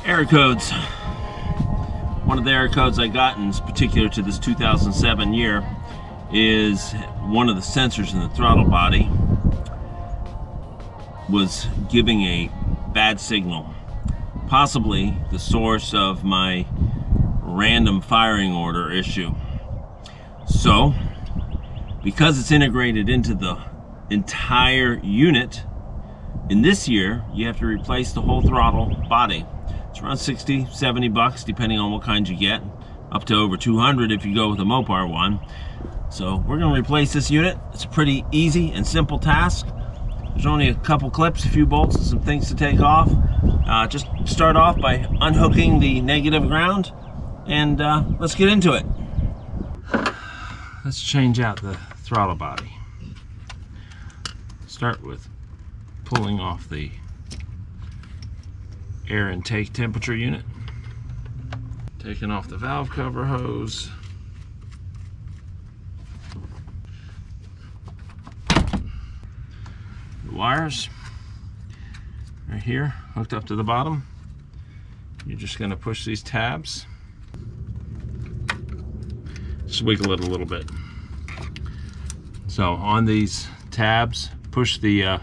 Error codes. One of the error codes I got, in particular to this 2007 year, is one of the sensors in the throttle body was giving a bad signal, possibly the source of my random firing order issue. So, because it's integrated into the entire unit, in this year you have to replace the whole throttle body. It's around 60, 70 bucks depending on what kind you get, up to over 200 if you go with a Mopar one. So we're going to replace this unit. It's a pretty easy and simple task. There's only a couple clips, a few bolts, and some things to take off. Just start off by unhooking the negative ground, and let's get into it. Let's change out the throttle body. Start with pulling off the air intake temperature unit, taking off the valve cover hose, the wires right here hooked up to the bottom. You're just going to push these tabs, just wiggle it a little bit. So on these tabs, push the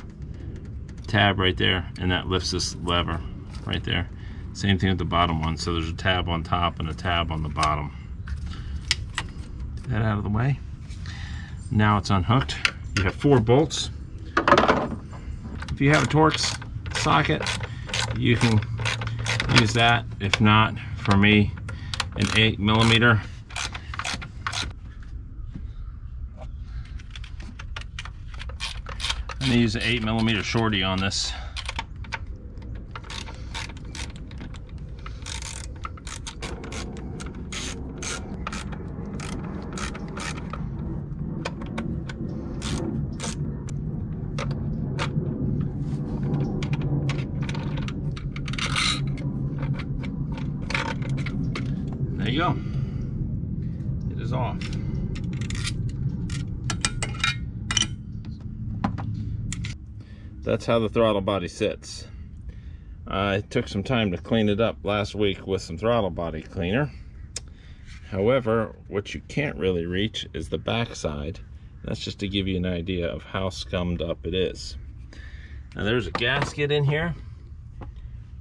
tab right there, and that lifts this lever right there. Same thing with the bottom one. So there's a tab on top and a tab on the bottom. Get that out of the way. Now it's unhooked. You have 4 bolts. If you have a Torx socket, you can use that. If not, for me, an 8mm. I'm going to use an 8mm shorty on this. There you go. It is off. That's how the throttle body sits. I took some time to clean it up last week with some throttle body cleaner. However, what you can't really reach is the back side. That's just to give you an idea of how scummed up it is. Now there's a gasket in here,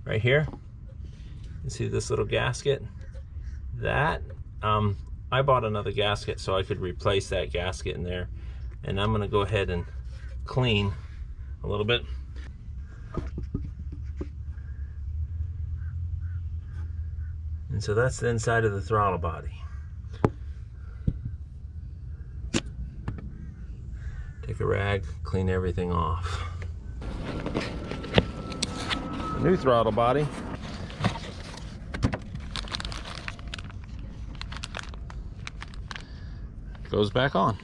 right here. You see this little gasket? That, I bought another gasket so I could replace that gasket in there. And I'm gonna go ahead and clean a little bit. And so that's the inside of the throttle body. Take a rag, clean everything off. The new throttle body goes back on.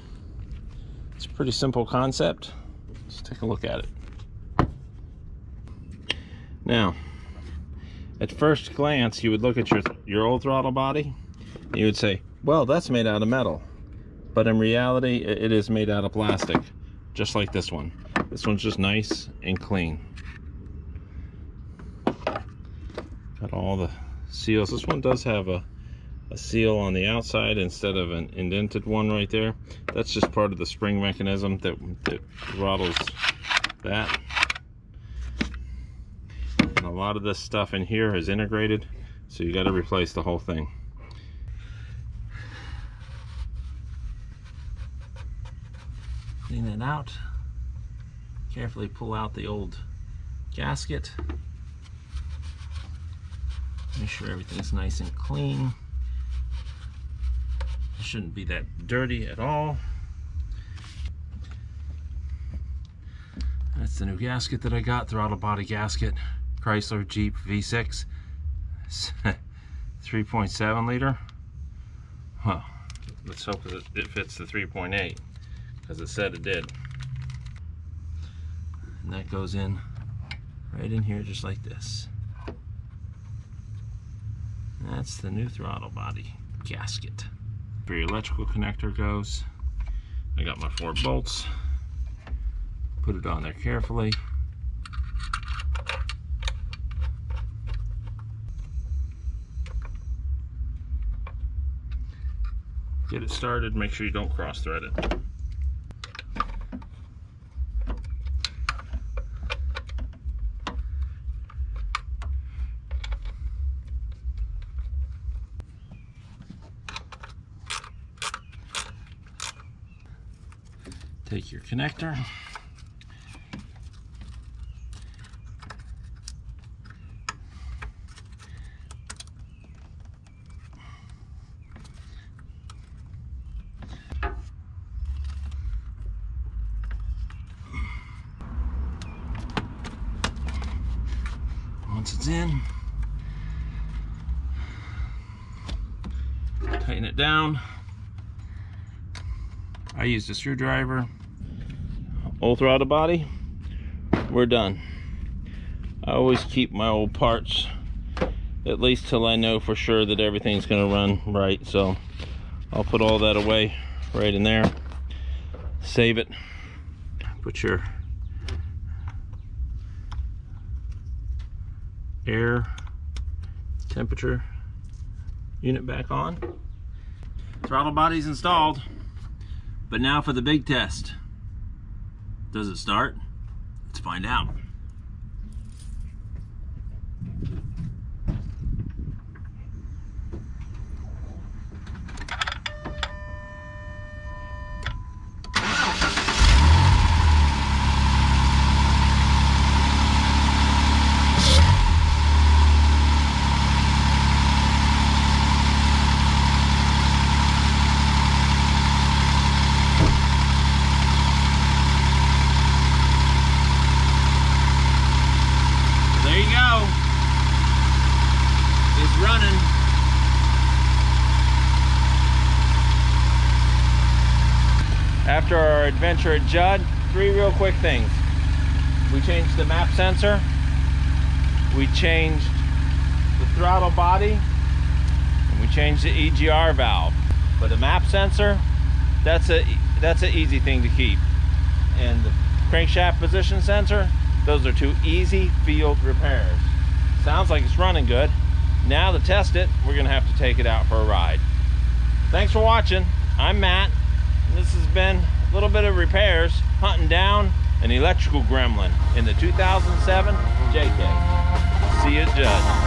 It's a pretty simple concept. Let's take a look at it. Now, at first glance, you would look at your old throttle body, and you would say, well, that's made out of metal. But in reality, it is made out of plastic, just like this one. This one's just nice and clean. Got all the seals. This one does have a seal on the outside instead of an indented one right there. That's just part of the spring mechanism that throttles that. And a lot of this stuff in here is integrated, so you got to replace the whole thing. Clean that out. Carefully pull out the old gasket. Make sure everything's nice and clean. It shouldn't be that dirty at all. That's the new gasket that I got, throttle body gasket, Chrysler Jeep V6, 3.7 liter. Well, let's hope it fits the 3.8, because it said it did. And that goes in right in here just like this. That's the new throttle body gasket. Where your electrical connector goes. I got my 4 bolts. Put it on there carefully. Get it started, make sure you don't cross thread it. Take your connector. Once it's in, tighten it down. I used a screwdriver. Old throttle body, we're done. I always keep my old parts at least till I know for sure that everything's gonna run right, so I'll put all that away right in there, save it, put your air temperature unit back on. Throttle body's installed, but now for the big test. Does it start? Let's find out. Running. After our adventure at Judd, 3 real quick things. We changed the map sensor, we changed the throttle body, and we changed the EGR valve. But the map sensor, that's an easy thing to keep. And the crankshaft position sensor, those are 2 easy field repairs. Sounds like it's running good. Now to test it, we're gonna have to take it out for a ride. Thanks for watching. I'm Matt, and this has been a little bit of repairs, hunting down an electrical gremlin in the 2007 JK. See you at Judd.